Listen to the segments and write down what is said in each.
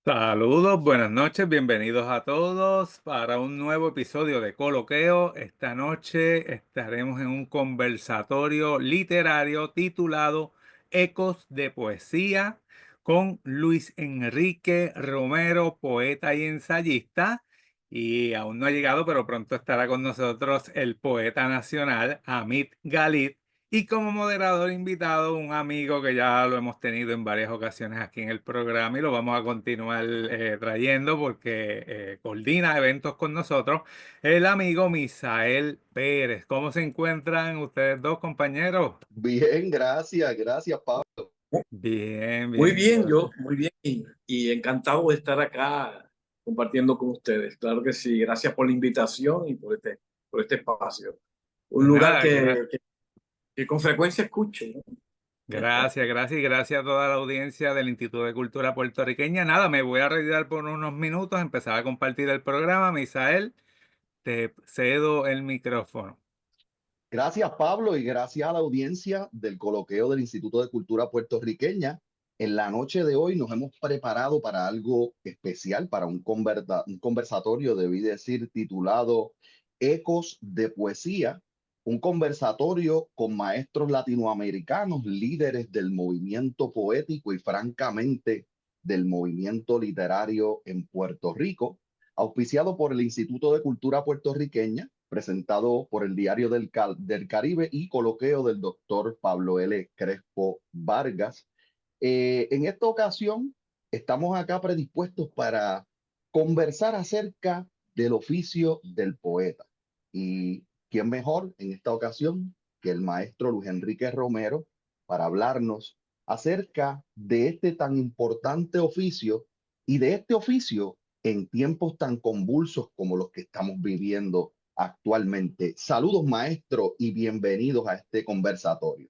Saludos, buenas noches, bienvenidos a todos para un nuevo episodio de Coloqueo. Esta noche estaremos en un conversatorio literario titulado Ecos de Poesía con Luis Enrique Romero, poeta y ensayista. Y aún no ha llegado, pero pronto estará con nosotros el poeta nacional Amit Galit. Y como moderador invitado, un amigo que ya lo hemos tenido en varias ocasiones aquí en el programa y lo vamos a continuar trayendo porque coordina eventos con nosotros, el amigo Misael Pérez. ¿Cómo se encuentran ustedes dos, compañeros? Bien, gracias, Pablo. Bien, Muy bien. bien, yo muy bien y encantado de estar acá compartiendo con ustedes. Claro que sí, gracias por la invitación y por este espacio. Un Pues lugar nada, que con frecuencia escucho, ¿no? gracias y gracias a toda la audiencia del Instituto de Cultura Puertorriqueña. Nada, me voy a retirar por unos minutos, empezar a compartir el programa. Misael, te cedo el micrófono. Gracias, Pablo, y gracias a la audiencia del coloqueo del Instituto de Cultura Puertorriqueña. En la noche de hoy nos hemos preparado para algo especial, para un conversatorio, debí decir, titulado Ecos de Poesía, un conversatorio con maestros latinoamericanos, líderes del movimiento poético y francamente del movimiento literario en Puerto Rico, auspiciado por el Instituto de Cultura Puertorriqueña, presentado por el Diario del Caribe y coloqueo del doctor Pablo L. Crespo Vargas. En esta ocasión estamos acá predispuestos para conversar acerca del oficio del poeta. ¿Y quién mejor en esta ocasión que el maestro Luis Enrique Romero para hablarnos acerca de este tan importante oficio y de este oficio en tiempos tan convulsos como los que estamos viviendo actualmente? Saludos, maestro, y bienvenidos a este conversatorio.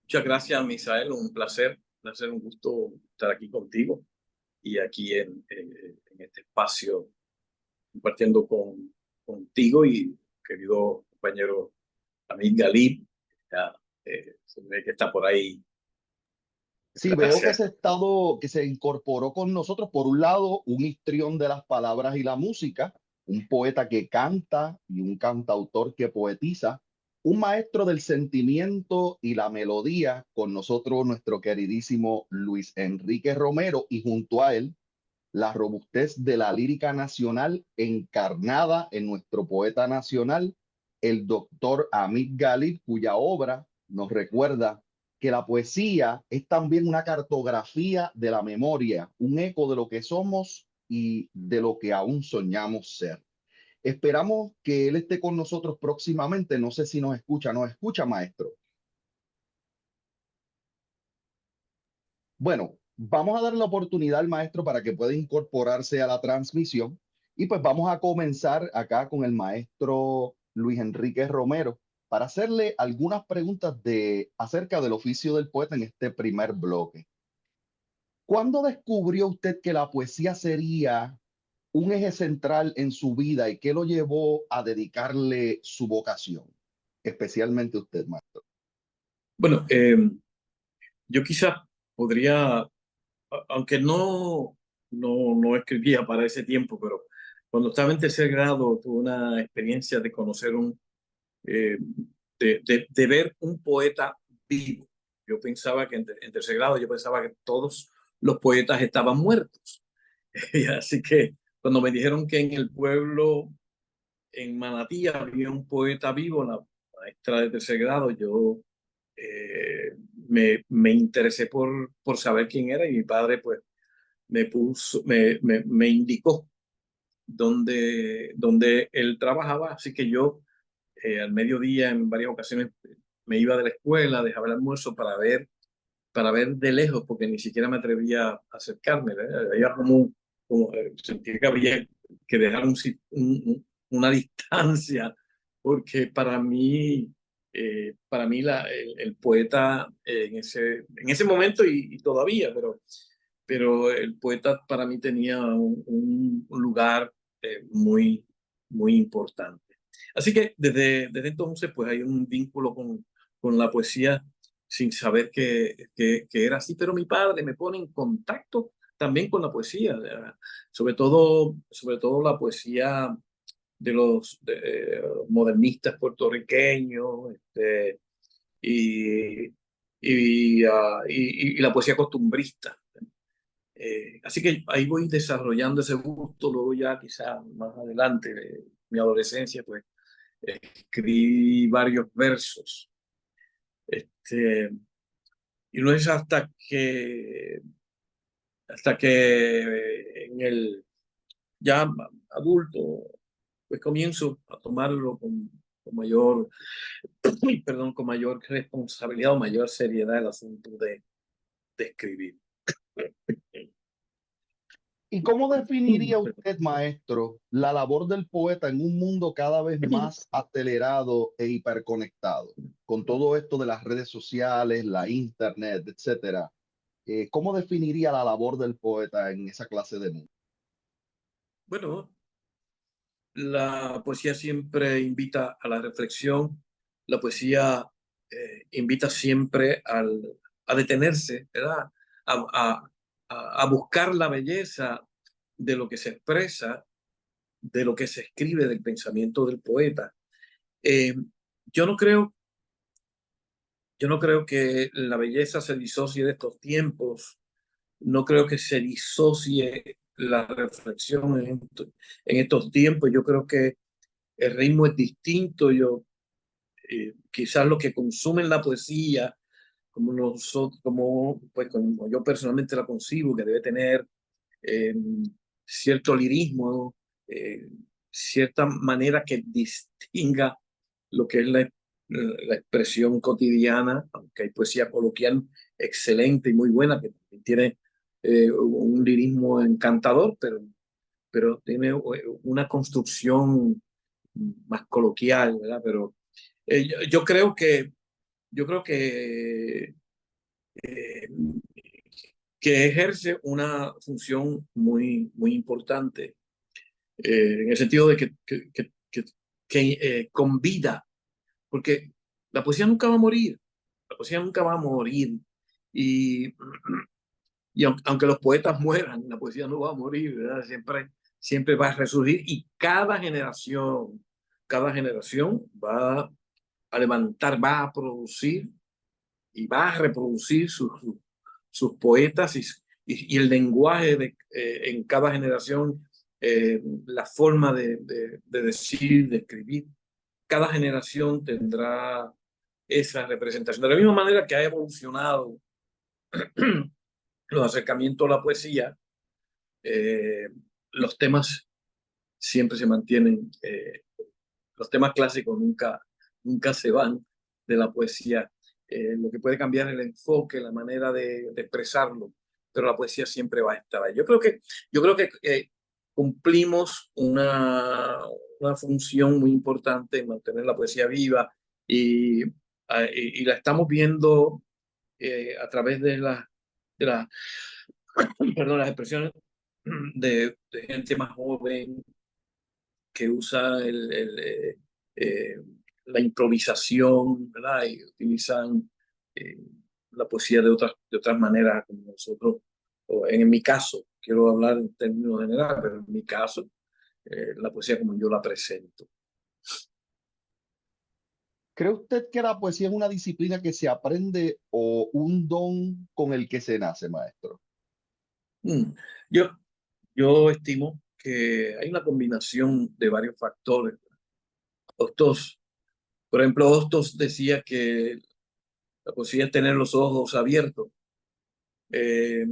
Muchas gracias, Misael, un placer, un gusto estar aquí contigo y aquí en este espacio compartiendo contigo y querido compañero Amit Galib, ya, se ve que está por ahí. Sí, veo Gracias. que se incorporó con nosotros, por un lado, un histrión de las palabras y la música, un poeta que canta y un cantautor que poetiza, un maestro del sentimiento y la melodía, con nosotros nuestro queridísimo Luis Enrique Romero, y junto a él, la robustez de la lírica nacional encarnada en nuestro poeta nacional, el doctor Amit Galib, cuya obra nos recuerda que la poesía es también una cartografía de la memoria, un eco de lo que somos y de lo que aún soñamos ser. Esperamos que él esté con nosotros próximamente. No sé si nos escucha, maestro. Bueno, vamos a dar la oportunidad al maestro para que pueda incorporarse a la transmisión y pues vamos a comenzar acá con el maestro Luis Enrique Romero para hacerle algunas preguntas acerca del oficio del poeta en este primer bloque. ¿Cuándo descubrió usted que la poesía sería un eje central en su vida y qué lo llevó a dedicarle su vocación? Especialmente usted, maestro. Bueno, yo quizás podría, aunque no escribía para ese tiempo, pero cuando estaba en tercer grado tuve una experiencia de conocer eh, de ver un poeta vivo. Yo pensaba que en tercer grado yo pensaba que todos los poetas estaban muertos. Y así que cuando me dijeron que en el pueblo, en Manatí, había un poeta vivo, la maestra de tercer grado, yo me interesé por saber quién era y mi padre pues me indicó dónde él trabajaba, así que yo al mediodía en varias ocasiones me iba de la escuela, dejaba el almuerzo para ver de lejos, porque ni siquiera me atrevía a acercarme, ¿verdad? Había sentía que había que dejar una distancia, porque para mí el poeta en ese momento y todavía, pero el poeta para mí tenía un lugar muy importante. Así que desde entonces pues hay un vínculo con la poesía sin saber que era así, pero mi padre me pone en contacto también con la poesía, sobre todo la poesía de los modernistas puertorriqueños, y, y la poesía costumbrista. Así que ahí voy desarrollando ese gusto. Luego ya quizás más adelante, en mi adolescencia, pues escribí varios versos. Y no es hasta que en el ya adulto, pues comienzo a tomarlo con mayor, perdón, con mayor responsabilidad o mayor seriedad el asunto de escribir. ¿Y cómo definiría usted, maestro, la labor del poeta en un mundo cada vez más acelerado e hiperconectado? Con todo esto de las redes sociales, la internet, etcétera. ¿Cómo definiría la labor del poeta en esa clase de mundo? Bueno, la poesía siempre invita a la reflexión. La poesía invita siempre a detenerse, ¿verdad? A, a- a buscar la belleza de lo que se expresa, de lo que se escribe, del pensamiento del poeta. Eh, yo no creo, yo no creo que la belleza se disocie de estos tiempos. No creo que se disocie la reflexión en estos tiempos. Yo creo que el ritmo es distinto. Quizás los que consumen la poesía, como nosotros, pues, como yo personalmente la concibo, que debe tener eh, cierto lirismo, eh, cierta manera que distinga lo que es la expresión cotidiana, aunque hay poesía coloquial excelente y muy buena, que también tiene un lirismo encantador, pero tiene una construcción más coloquial, ¿verdad? Pero yo creo eh, que ejerce una función muy, muy importante, en el sentido de que convida, porque la poesía nunca va a morir, la poesía nunca va a morir, y, y aunque los poetas mueran, la poesía no va a morir, ¿verdad? Siempre va a resurgir, y cada generación va a levantar, va a producir y va a reproducir sus poetas y el lenguaje en cada generación, la forma de decir, de escribir. Cada generación tendrá esa representación. De la misma manera que ha evolucionado los acercamientos a la poesía, eh, los temas siempre se mantienen, los temas clásicos nunca se van de la poesía. Lo que puede cambiar es el enfoque, la manera de expresarlo, pero la poesía siempre va a estar ahí. Yo creo que cumplimos una función muy importante en mantener la poesía viva, y, y la estamos viendo a través de perdón, las expresiones de gente más joven que usa eh, la improvisación, ¿verdad? Y utilizan eh, la poesía de otras maneras, como nosotros, o en mi caso, quiero hablar en términos generales, pero en mi caso, la poesía como yo la presento. ¿Cree usted que la poesía es una disciplina que se aprende o un don con el que se nace, maestro? Mm. Yo, yo estimo que hay una combinación de varios factores. Hostos, por ejemplo, Hostos decía que la poesía es tener los ojos abiertos. Eh,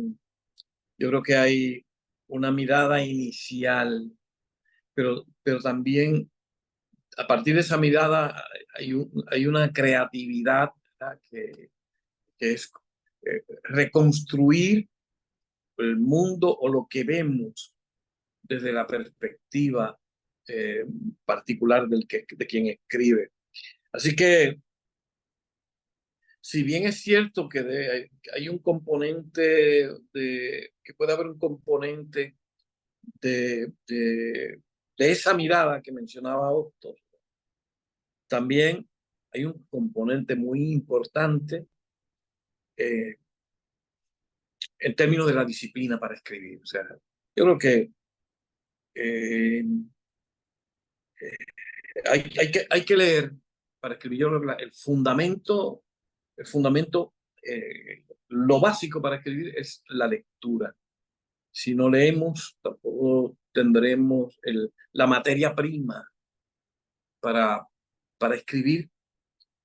yo creo que hay una mirada inicial, pero también a partir de esa mirada hay una creatividad, ¿verdad? Que es reconstruir el mundo o lo que vemos desde la perspectiva eh, particular de quien escribe. Así que, si bien es cierto que hay un componente que puede haber un componente de esa mirada que mencionaba Otto, también hay un componente muy importante, eh, en términos de la disciplina para escribir. O sea, yo creo que eh, hay que leer para escribir. Yo creo que el fundamento, lo básico para escribir es la lectura. Si no leemos, tampoco tendremos la materia prima para, para escribir.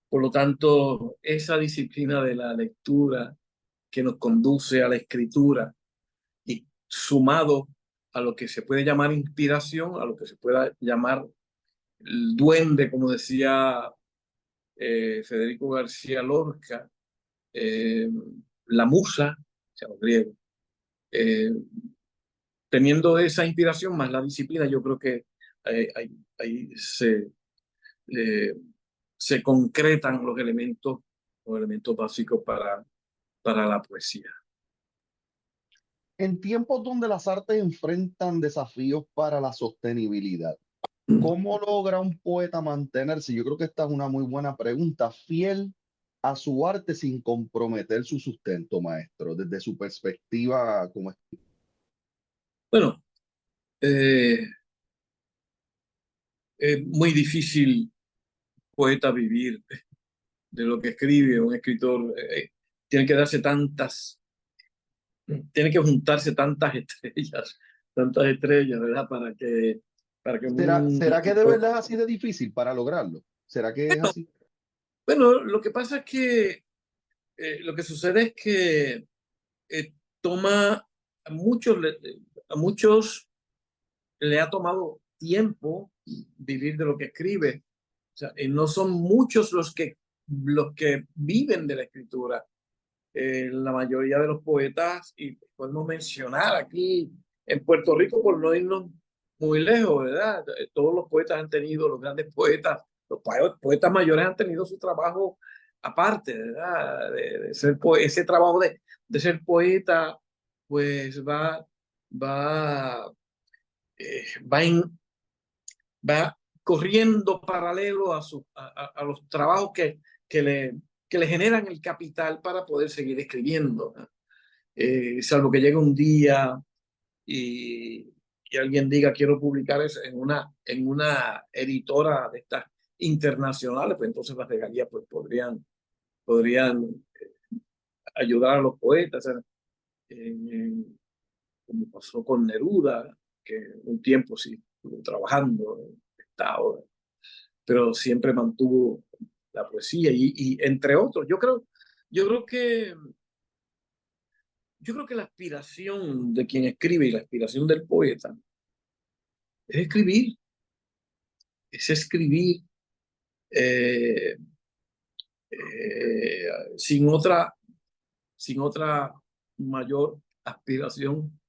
Por lo tanto, esa disciplina de la lectura que nos conduce a la escritura y sumado a lo que se puede llamar inspiración, a lo que se pueda llamar el duende, como decía Federico García Lorca, eh, la musa, o sea, los griegos, eh, teniendo esa inspiración más la disciplina, yo creo que ahí eh, se concretan los elementos básicos para la poesía. En tiempos donde las artes enfrentan desafíos para la sostenibilidad, ¿cómo logra un poeta mantenerse? Yo creo que esta es una muy buena pregunta, fiel a su arte sin comprometer su sustento, maestro, desde su perspectiva como Bueno, eh, es muy difícil poeta vivir de lo que escribe. Un escritor tiene que darse tiene que juntarse tantas estrellas, ¿verdad? Para que un ¿Será que de escritor... verdad es así de difícil para lograrlo? ¿Será que es así? Bueno, lo que pasa es que lo que sucede es que toma a muchos le ha tomado tiempo vivir de lo que escribe. O sea, no son muchos los que viven de la escritura. La mayoría de los poetas, y podemos mencionar aquí en Puerto Rico, por no irnos muy lejos, ¿verdad? Todos los poetas han tenido, los grandes poetas, los poetas mayores han tenido su trabajo aparte, ¿verdad? De ser ese trabajo de ser poeta, pues va, va, va corriendo paralelo a los trabajos que, le, que le generan el capital para poder seguir escribiendo, ¿no? Salvo que llegue un día y alguien diga quiero publicar eso en una editora de estas internacionales, pues entonces las regalías pues podrían ayudar a los poetas, como pasó con Neruda, que un tiempo sí estuvo trabajando en el Estado, pero siempre mantuvo la poesía y entre otros. Yo creo que yo creo que la aspiración de quien escribe y la aspiración del poeta es escribir, es escribir eh, eh, sin otra, sin otra mayor aspiración.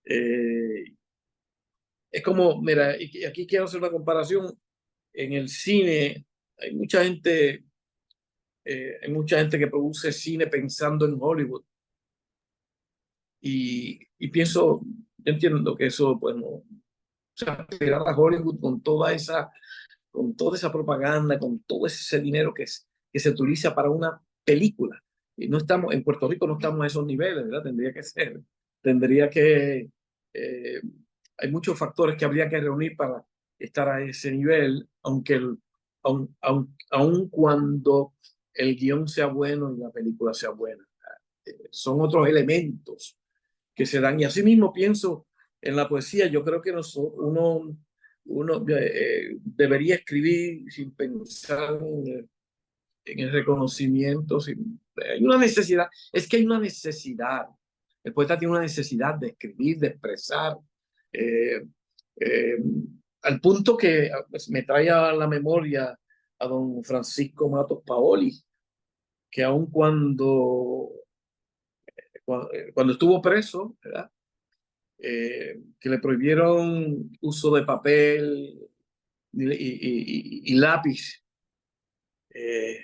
Eh, es como, mira, y aquí quiero hacer una comparación. En el cine hay mucha gente que produce cine pensando en Hollywood. Y pienso, yo entiendo que eso, pues no, o sea, aspirar a Hollywood con toda esa propaganda, con todo ese dinero que se utiliza para una película. Y no estamos, en Puerto Rico no estamos a esos niveles, ¿verdad? Tendría que, eh, hay muchos factores que habría que reunir para estar a ese nivel, aun cuando el guión sea bueno y la película sea buena. Son otros elementos que se dan. Y así mismo pienso en la poesía. Yo creo que uno debería escribir sin pensar en el reconocimiento. Hay una necesidad, es que hay una necesidad. El poeta tiene una necesidad de escribir, de expresar, eh, eh, al punto que pues, me trae a la memoria a don Francisco Matos Paoli, que aun cuando estuvo preso, ¿verdad? Que le prohibieron uso de papel y lápiz, eh,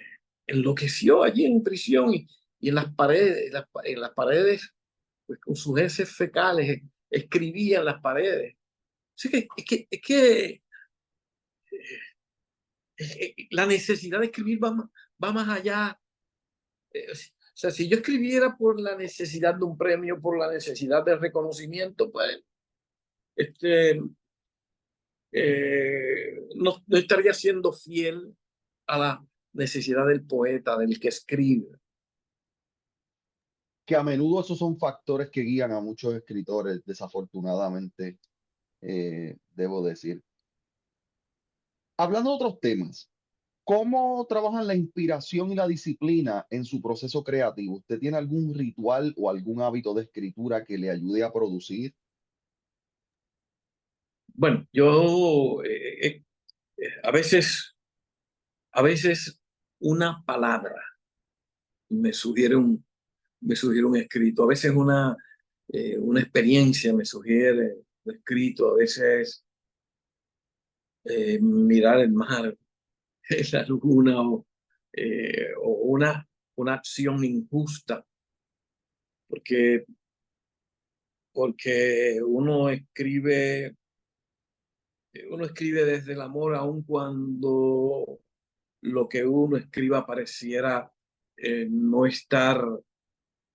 enloqueció allí en prisión y en las paredes, en las paredes, pues con sus heces fecales, escribía en las paredes. Así que, la necesidad de escribir va más allá. sea, si yo escribiera por la necesidad de un premio, por la necesidad de reconocimiento, pues este, no estaría siendo fiel a la necesidad del poeta, del que escribe. Que a menudo esos son factores que guían a muchos escritores, desafortunadamente, debo decir. Hablando de otros temas, ¿cómo trabajan la inspiración y la disciplina en su proceso creativo? ¿Usted tiene algún ritual o algún hábito de escritura que le ayude a producir? Bueno, yo a veces una palabra me sugiere un escrito, a veces una experiencia me sugiere un escrito, a veces mirar el mar, la luna o una acción injusta, porque, porque uno escribe desde el amor aun cuando lo que uno escriba pareciera no estar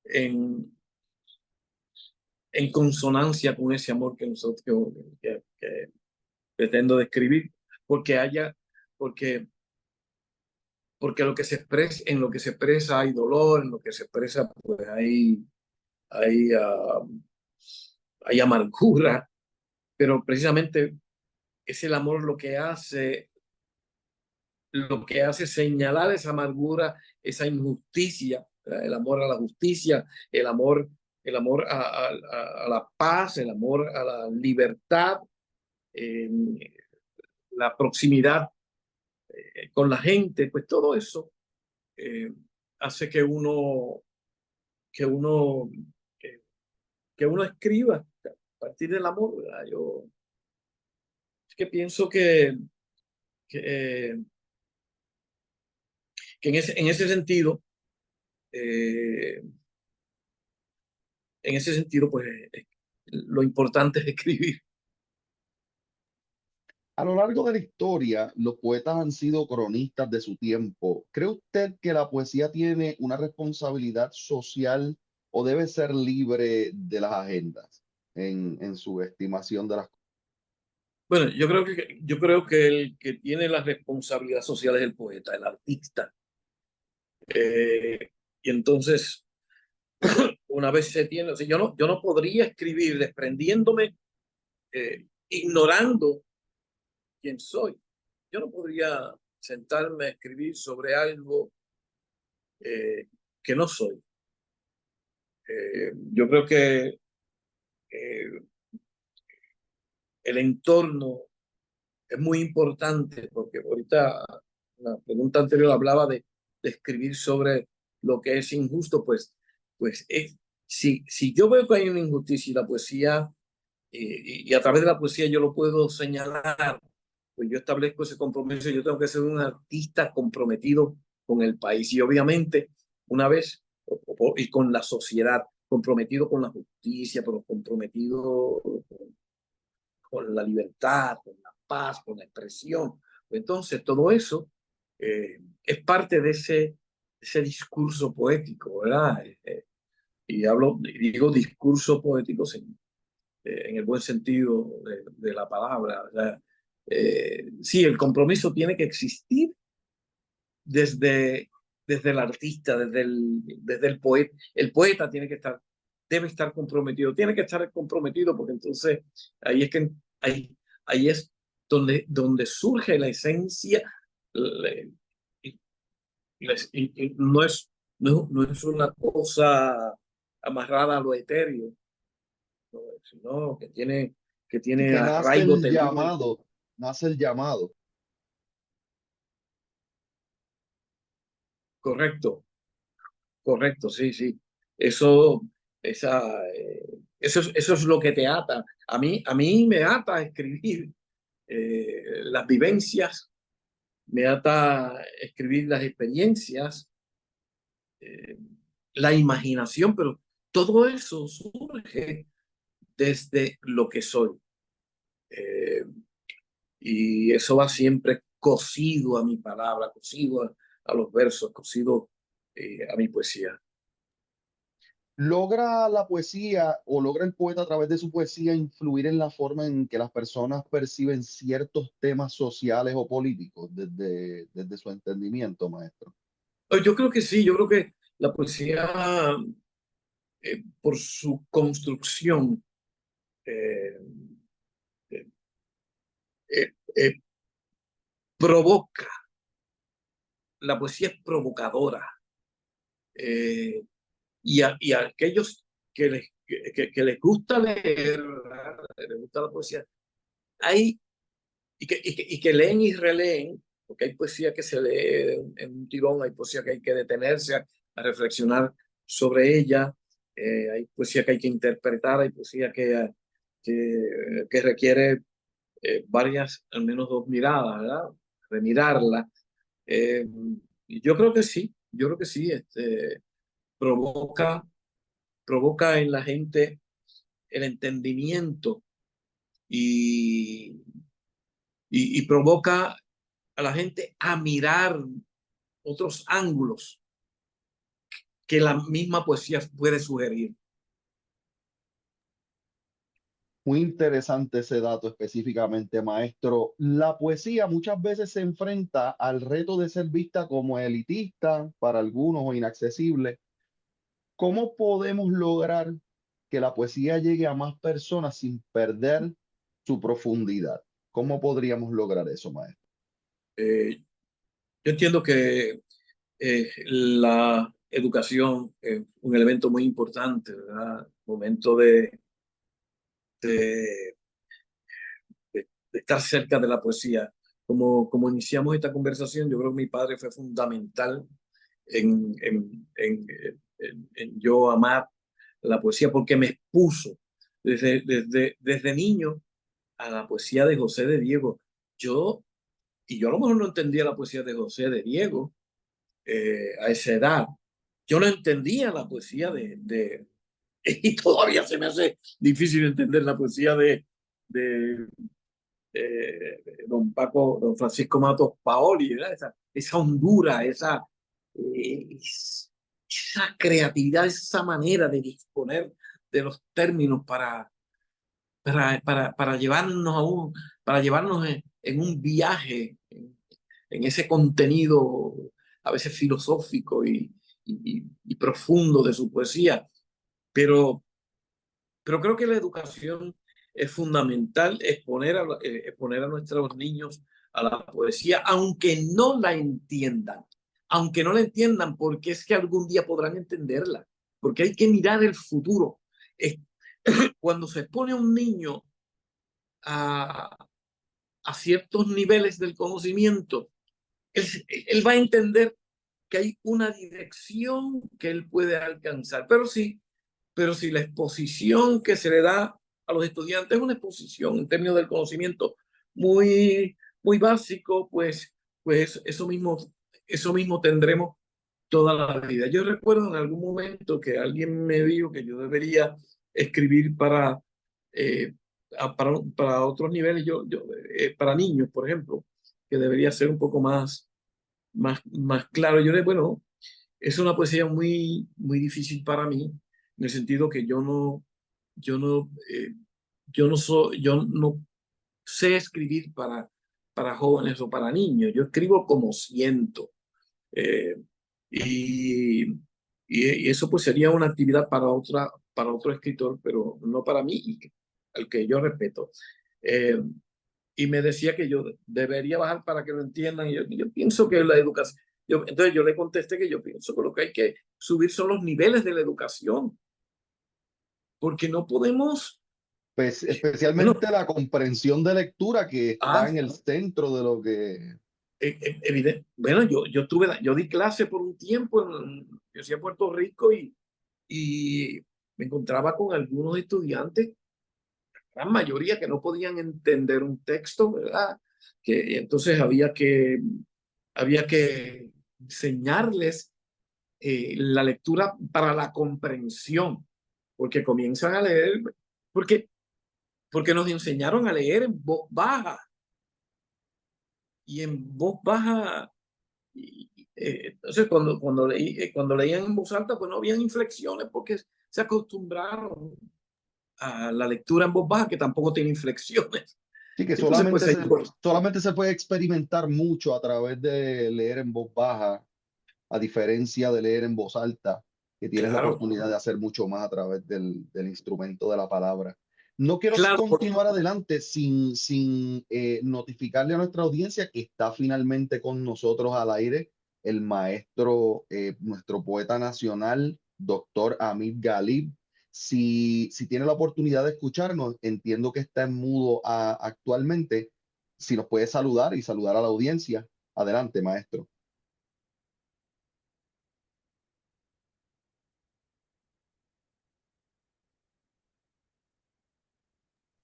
en, en consonancia con ese amor que nosotros que pretendo describir, porque haya, porque, porque lo que se expresa, en lo que se expresa hay dolor, en lo que se expresa pues hay, uh, hay amargura, pero precisamente es el amor lo que hace señalar esa amargura, esa injusticia, ¿verdad? El amor a la justicia, el amor a la paz, el amor a la libertad, eh, la proximidad con la gente, pues todo eso eh, hace que uno, que, que uno escriba a partir del amor, ¿verdad? Yo es que pienso que, eh, que en ese sentido, eh, pues lo importante es escribir. A lo largo de la historia, los poetas han sido cronistas de su tiempo. ¿Cree usted que la poesía tiene una responsabilidad social o debe ser libre de las agendas en su estimación de las cosas? Bueno, yo creo que el que tiene la responsabilidad social es el poeta, el artista. Y entonces, una vez se tiene, o sea, yo no podría escribir desprendiéndome, ignorando quién soy. Yo no podría sentarme a escribir sobre algo que no soy. Yo creo que eh, el entorno es muy importante, porque ahorita la pregunta anterior hablaba de escribir sobre lo que es injusto, pues si yo veo que hay una injusticia y la poesía, y a través de la poesía yo lo puedo señalar, pues yo establezco ese compromiso, yo tengo que ser un artista comprometido con el país y obviamente una vez, y con la sociedad, comprometido con la justicia, pero comprometido con la libertad, con la paz, con la expresión. Entonces, todo eso es parte de ese discurso poético, ¿verdad? Y digo discurso poético en el buen sentido de la palabra, ¿verdad? Sí, el compromiso tiene que existir desde, desde el artista, desde el poeta. El poeta debe estar comprometido, tiene que estar comprometido porque entonces ahí es que ahí, ahí es donde surge la esencia y, y no es una cosa amarrada a lo etéreo, ¿no? Sino que Y tiene que arraigo telúrico. nace el llamado. Correcto. Correcto, sí, sí. Eso, eso es lo que te ata. A mí me ata a escribir las vivencias, me ata a escribir las experiencias, eh, la imaginación, pero todo eso surge desde lo que soy. Eh, y eso va siempre cosido a mi palabra, cosido a los versos, cosido a mi poesía. ¿Logra la poesía o logra el poeta a través de su poesía influir en la forma en que las personas perciben ciertos temas sociales o políticos desde su entendimiento, maestro? Yo creo que sí, yo creo que la poesía, por su construcción, eh, eh, eh, eh, provoca, la poesía es provocadora. eh, y a aquellos que les gusta leer, ¿verdad? Les gusta la poesía, hay, y que leen y releen, porque hay poesía que se lee en un tirón, hay poesía que hay que detenerse a reflexionar sobre ella, hay poesía que hay que interpretar, hay poesía que requiere varias, al menos dos miradas, ¿verdad? Remirarla. Eh, y yo creo que sí, provoca, provoca en la gente el entendimiento y, y provoca a la gente a mirar otros ángulos que la misma poesía puede sugerir. Muy interesante ese dato específicamente, maestro. La poesía muchas veces se enfrenta al reto de ser vista como elitista para algunos o inaccesible. ¿Cómo podemos lograr que la poesía llegue a más personas sin perder su profundidad? ¿Cómo podríamos lograr eso, maestro? Eh, yo entiendo que la educación es un elemento muy importante, ¿verdad? Momento de, de estar cerca de la poesía. Como iniciamos esta conversación, yo creo que mi padre fue fundamental en yo amar la poesía porque me expuso desde niño a la poesía de José de Diego. Yo, y yo a lo mejor no entendía la poesía de José de Diego a esa edad. Yo no entendía la poesía y todavía se me hace difícil entender la poesía de don Francisco Matos Paoli, ¿verdad? Esa hondura, esa creatividad, esa manera de disponer de los términos para llevarnos para llevarnos en un viaje, en ese contenido a veces filosófico y profundo de su poesía. Pero, pero creo que la educación es fundamental exponer a nuestros niños a la poesía, aunque no la entiendan, porque es que algún día podrán entenderla, porque hay que mirar el futuro. Es, cuando se expone a un niño a, a ciertos niveles del conocimiento, él va a entender que hay una dirección que él puede alcanzar, pero si la exposición que se le da a los estudiantes es una exposición en términos del conocimiento muy básico, pues eso mismo tendremos toda la vida. Yo recuerdo en algún momento que alguien me dijo que yo debería escribir eh, para otros niveles, para niños, por ejemplo, que debería ser un poco más claro. Bueno, es una poesía muy difícil para mí, en el sentido que yo no, eh, yo no sé escribir para jóvenes o para niños. Yo escribo como siento. Eh, y, y eso pues sería una actividad para otro escritor, pero no para mí, al que yo respeto. Eh, y me decía que yo debería bajar para que lo entiendan. Y yo pienso que la educación, entonces yo le contesté que yo pienso que lo que hay que subir son los niveles de la educación, porque no podemos, Pues bueno, especialmente la comprensión de lectura que está ah, en el centro de lo que... bueno, yo di clase por un tiempo yo fui a Puerto Rico y me encontraba con algunos estudiantes, la gran mayoría que no podían entender un texto, ¿verdad? Que entonces había que enseñarles la lectura para la comprensión, porque comienzan a leer, porque, porque nos enseñaron a leer en voz baja, y en voz baja, Entonces, cuando leían en voz alta, pues no habían inflexiones porque se acostumbraron a la lectura en voz baja, que tampoco tiene inflexiones. Sí, que Entonces, pues, solamente se puede experimentar mucho a través de leer en voz baja, a diferencia de leer en voz alta, que tienes la claro, oportunidad de hacer mucho más a través del instrumento de la palabra. No quiero claro, continuar adelante sin notificarle a nuestra audiencia que está finalmente con nosotros al aire el maestro, nuestro poeta nacional, doctor Amit Galib. Si tiene la oportunidad de escucharnos, entiendo que está en mudo actualmente. Si nos puede saludar y saludar a la audiencia. Adelante, maestro.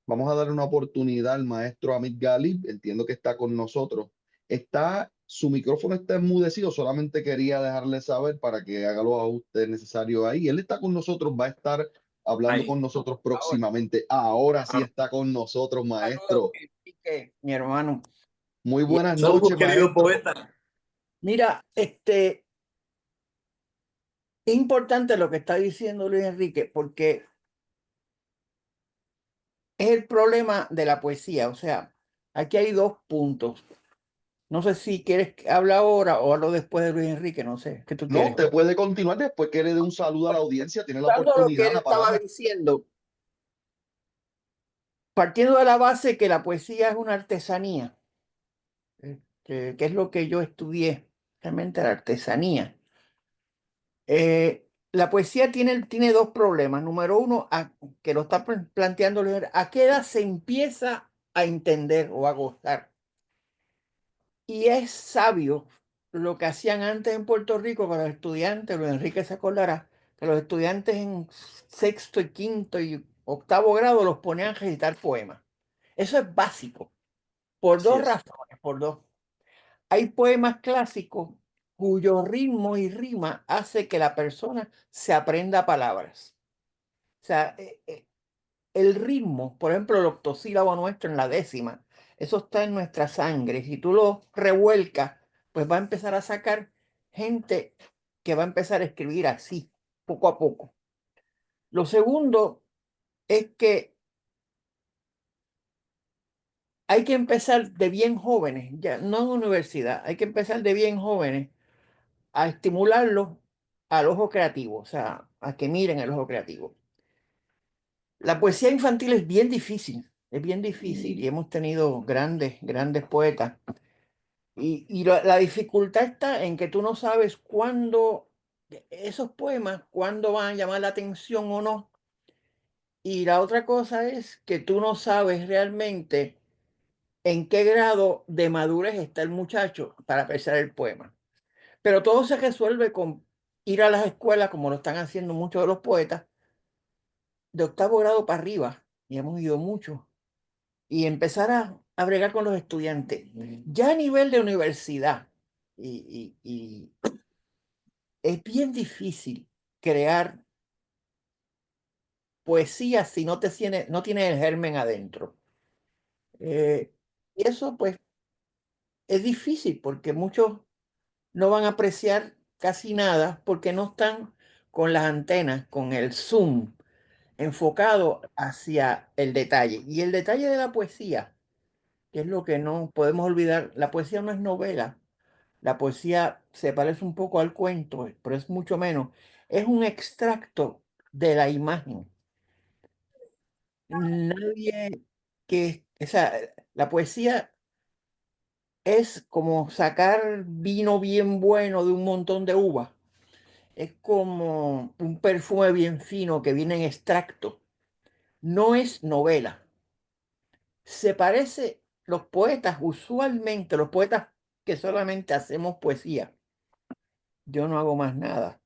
Vamos a dar una oportunidad al maestro Amit Galib. Entiendo que está con nosotros. Su micrófono está enmudecido. Solamente quería dejarle saber para que haga los ajustes necesarios ahí. Él está con nosotros, va a estar hablando ahí. con nosotros Ahora, próximamente. Ahora sí Claro. está con nosotros, saludos, maestro. Enrique, mi hermano. Muy Y, buenas Saludos, noches, querido maestro. poeta. mira, es importante lo que está diciendo Luis Enrique, porque es el problema de la poesía. O sea, aquí hay dos puntos. No sé si quieres que hable ahora o hablo después de Luis Enrique, no sé, ¿qué tú No, quieres? te puede continuar después que le dé un saludo a la audiencia. Tiene la Dando lo que oportunidad, él la estaba palabra. diciendo, partiendo de la base que la poesía es una artesanía, que es lo que yo estudié, realmente la artesanía. La poesía tiene dos problemas. Número uno, que lo está planteando Leonel, ¿a qué edad se empieza a entender o a gozar? Y es sabio lo que hacían antes en Puerto Rico con los estudiantes, Luis Enrique se acordará, que los estudiantes en sexto y quinto y octavo grado los ponían a recitar poemas. Eso es básico, por Así dos es. razones, por dos. Hay poemas clásicos cuyo ritmo y rima hace que la persona se aprenda palabras. O sea, el ritmo, por ejemplo, el octosílabo nuestro en la décima, eso está en nuestra sangre. Si tú lo revuelcas, pues va a empezar a sacar gente que va a empezar a escribir así, poco a poco. Lo segundo es que hay que empezar de bien jóvenes, ya no en universidad, hay que empezar de bien jóvenes a estimularlos al ojo creativo, o sea, a que miren el ojo creativo. La poesía infantil es bien difícil y hemos tenido grandes, grandes poetas. Y la dificultad está en que tú no sabes cuándo esos poemas, cuándo van a llamar la atención o no. Y la otra cosa es que tú no sabes realmente en qué grado de madurez está el muchacho para apreciar el poema. Pero todo se resuelve con ir a las escuelas, como lo están haciendo muchos de los poetas, de octavo grado para arriba, y hemos ido mucho, y empezar a bregar con los estudiantes. Ya a nivel de universidad, y es bien difícil crear poesía si no tiene el germen adentro. Y eso pues es difícil porque muchos no van a apreciar casi nada porque no están con las antenas, con el zoom enfocado hacia el detalle. Y el detalle de la poesía, que es lo que no podemos olvidar, la poesía no es novela. La poesía se parece un poco al cuento, pero es mucho menos. Es un extracto de la imagen. Nadie o sea, la poesía es como sacar vino bien bueno de un montón de uvas. Es como un perfume bien fino que viene en extracto. No es novela. Se parece, los poetas, usualmente, los poetas que solamente hacemos poesía, yo no hago más nada.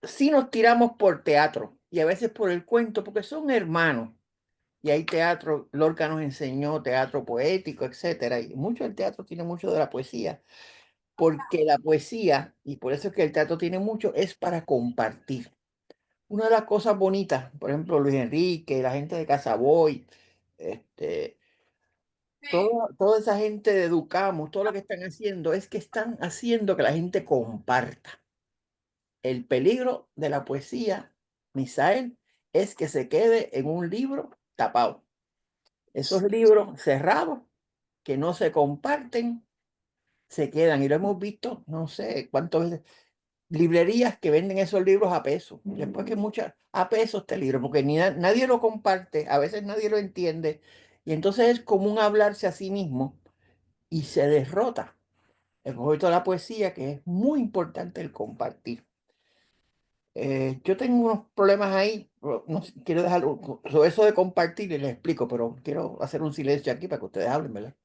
Sí nos tiramos por teatro y a veces por el cuento, porque son hermanos. Y hay teatro, Lorca nos enseñó teatro poético, etcétera. Y mucho el teatro tiene mucho de la poesía, porque la poesía, y por eso es que el teatro tiene mucho, es para compartir. Una de las cosas bonitas, por ejemplo, Luis Enrique, la gente de Casaboy, este, toda esa gente de Educamos, todo lo que están haciendo es que están haciendo que la gente comparta. El peligro de la poesía, Misael, es que se quede en un libro tapado. Esos libros cerrados que no se comparten se quedan. Y lo hemos visto, no sé cuántas veces, librerías que venden esos libros a peso. Después que muchas, a peso este libro, porque nadie lo comparte, a veces nadie lo entiende. Y entonces es común hablarse a sí mismo y se derrota el propósito de la poesía, que es muy importante el compartir. Yo tengo unos problemas ahí, pero no sé, quiero dejar sobre eso de compartir y les explico, pero quiero hacer un silencio aquí para que ustedes hablen, ¿verdad?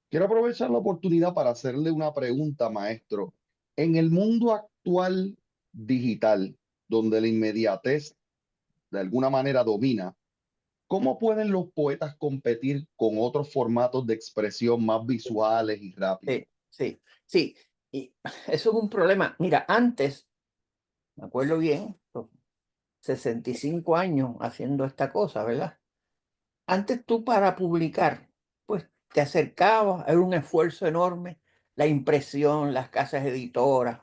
Quiero aprovechar la oportunidad para hacerle una pregunta, maestro. En el mundo actual digital, donde la inmediatez de alguna manera domina, ¿cómo pueden los poetas competir con otros formatos de expresión más visuales y rápidos? Sí, sí, sí. Y eso es un problema. Mira, antes, me acuerdo bien, 65 años haciendo esta cosa, ¿verdad? Antes tú para publicar, pues te acercabas, era un esfuerzo enorme, la impresión, las casas editoras.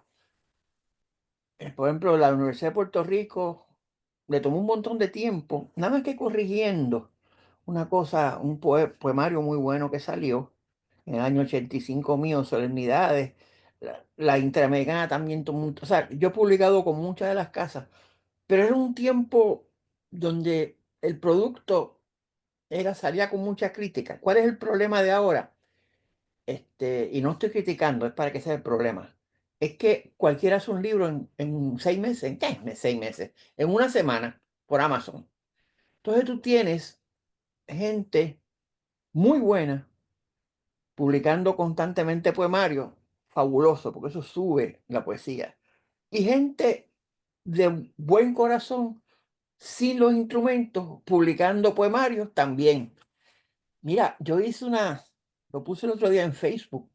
Por ejemplo, la Universidad de Puerto Rico le tomó un montón de tiempo, nada más que corrigiendo una cosa, un poemario muy bueno que salió en el año 85 mío, Solemnidades. La Interamericana también tomó, o sea, yo he publicado con muchas de las casas, pero era un tiempo donde el producto salía con mucha crítica. ¿Cuál es el problema de ahora? Y no estoy criticando, es para que sea el problema. Es que cualquiera hace un libro en 6 meses. ¿En qué? En 6 meses. En una semana por Amazon. Entonces tú tienes gente muy buena publicando constantemente poemarios. Fabuloso, porque eso sube la poesía. Y gente de buen corazón, sin los instrumentos, publicando poemarios también. Mira, lo puse el otro día en Facebook.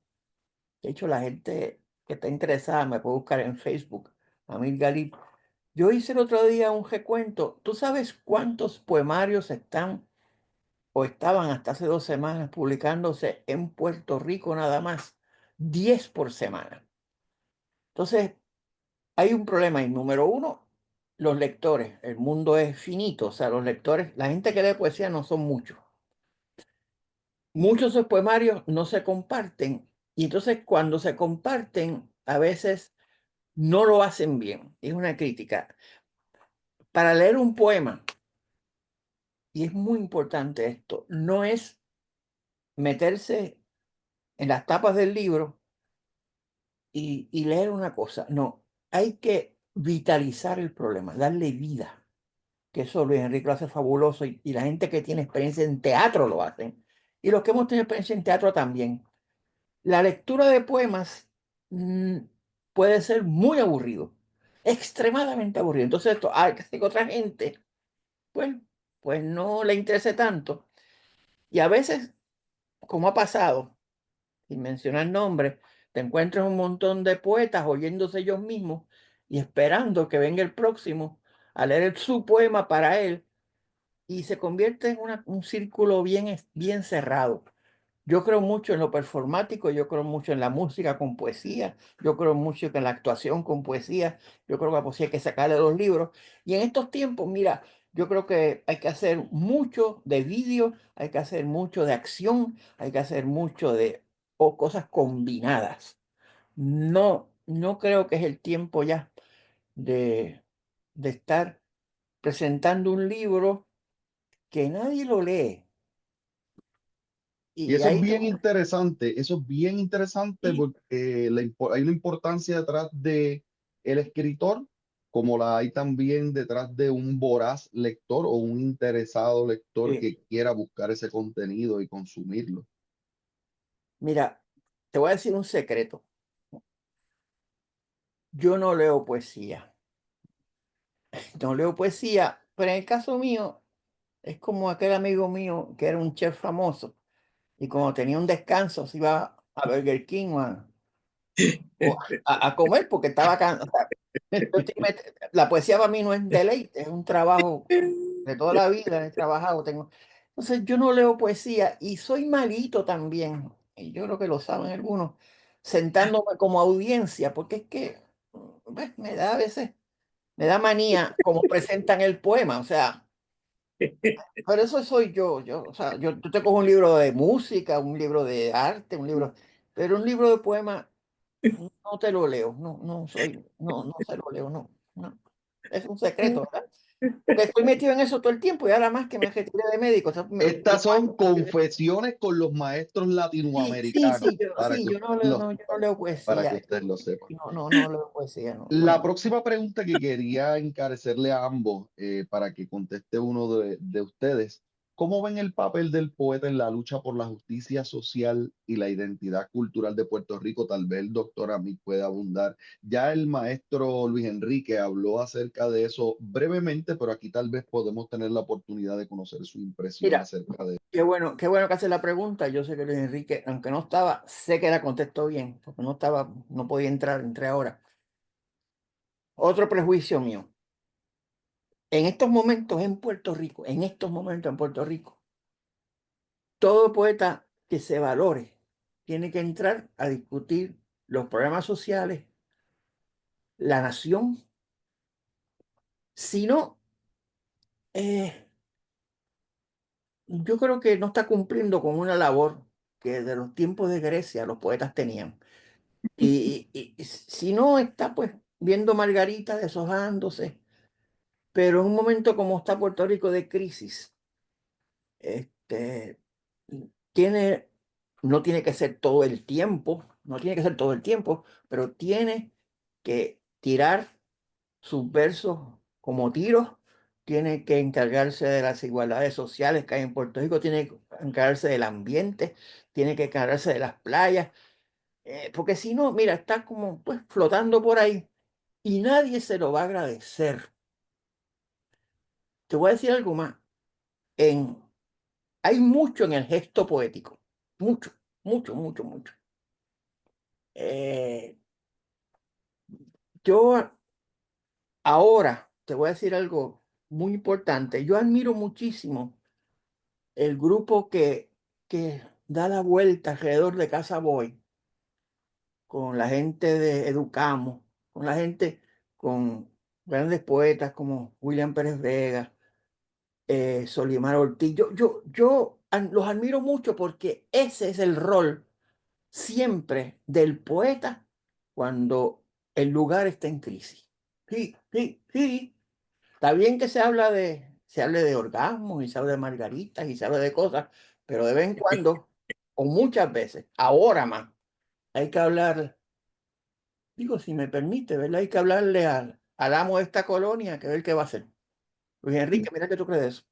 De hecho, la gente que está interesada me puede buscar en Facebook, Amir Galip. Yo hice el otro día un recuento. ¿Tú sabes cuántos poemarios están o estaban hasta hace 2 semanas publicándose en Puerto Rico nada más? 10 por semana. Entonces, hay un problema. Y número uno, los lectores. El mundo es finito. O sea, los lectores, la gente que lee poesía no son muchos. Muchos de esos poemarios no se comparten. Y entonces, cuando se comparten, a veces no lo hacen bien. Es una crítica. Para leer un poema, y es muy importante esto, no es meterse en las tapas del libro y leer una cosa. No, hay que vitalizar el problema, darle vida. Que eso Luis Enrique lo hace fabuloso y la gente que tiene experiencia en teatro lo hacen. Y los que hemos tenido experiencia en teatro también. La lectura de poemas puede ser muy aburrido, extremadamente aburrido. Entonces, esto, hay que hacer que otra gente pues, pues no le interese tanto. Y a veces, como ha pasado, sin mencionar nombres, te encuentras un montón de poetas oyéndose ellos mismos y esperando que venga el próximo a leer su poema para él y se convierte en un círculo bien cerrado. Yo creo mucho en lo performático, yo creo mucho en la música con poesía, yo creo mucho en la actuación con poesía, yo creo que la poesía hay que sacarle de los libros. Y en estos tiempos, mira, yo creo que hay que hacer mucho de vídeo, hay que hacer mucho de acción, hay que hacer mucho de cosas combinadas. No, no creo que es el tiempo ya de, de estar presentando un libro que nadie lo lee. Y Y eso es ahí bien interesante, eso es bien interesante porque hay una importancia detrás de el escritor, como la hay también detrás de un voraz lector o un interesado lector eh, que quiera buscar ese contenido y consumirlo. mira, te voy a decir un secreto. Yo no leo poesía. No leo poesía, pero en el caso mío es como aquel amigo mío que era un chef famoso y como tenía un descanso se iba a Burger King o a comer porque estaba cansado. La poesía para mí no es deleite, es un trabajo de toda la vida, he trabajado, tengo. Entonces yo no leo poesía y soy malito también, y yo creo que lo saben algunos, sentándome como audiencia, porque es que pues, me da a veces, me da manía como presentan el poema, o sea, pero eso soy yo, o sea, yo te cojo un libro de música, un libro de arte, un libro, pero un libro de poema no te lo leo, no se lo leo, no. Es un secreto, ¿verdad? Porque estoy metido en eso todo el tiempo y ahora más que me retiré de médico. O sea, Estas son confesiones con los maestros latinoamericanos, sí, yo no leo para que poesía. usted lo sepa. No leo poesía, no. La próxima pregunta que quería encarecerle a ambos para que conteste uno de ustedes, ¿cómo ven el papel del poeta en la lucha por la justicia social y la identidad cultural de Puerto Rico? Tal vez el doctor Amí pueda abundar. Ya el maestro Luis Enrique habló acerca de eso brevemente, pero aquí tal vez podemos tener la oportunidad de conocer su impresión Mira, acerca de qué bueno que hace la pregunta. Yo sé que Luis Enrique, aunque no estaba, sé que la contestó bien, porque no estaba, no podía entrar, entré ahora. Otro prejuicio mío. En estos momentos en Puerto Rico, todo poeta que se valore tiene que entrar a discutir los problemas sociales, la nación. Si no, yo creo que no está cumpliendo con una labor que de los tiempos de Grecia los poetas tenían. Y si no, está pues viendo Margarita deshojándose, pero en un momento como está Puerto Rico de crisis, este, tiene, no tiene que ser todo el tiempo, no tiene que ser todo el tiempo, pero tiene que tirar sus versos como tiros, tiene que encargarse de las desigualdades sociales que hay en Puerto Rico, tiene que encargarse del ambiente, tiene que encargarse de las playas, porque si no, mira, está como pues flotando por ahí y nadie se lo va a agradecer. Te voy a decir algo más. En, hay mucho en el gesto poético, mucho, mucho. Eh, yo ahora te voy a decir algo muy importante. Yo admiro muchísimo el grupo que da la vuelta alrededor de Casa Boy, con la gente de Educamos, con la gente, con grandes poetas como William Pérez Vega, Solimar Ortiz. Los admiro mucho porque ese es el rol siempre del poeta cuando el lugar está en crisis. Sí. Está bien que se hable de orgasmos y se hable de margaritas y se hable de cosas, pero de vez en cuando, o muchas veces, ahora más, hay que hablar, digo, si me permite, ¿verdad? Hay que hablarle al amo de esta colonia que ver qué va a hacer. Luis Enrique, mira qué tú crees de eso.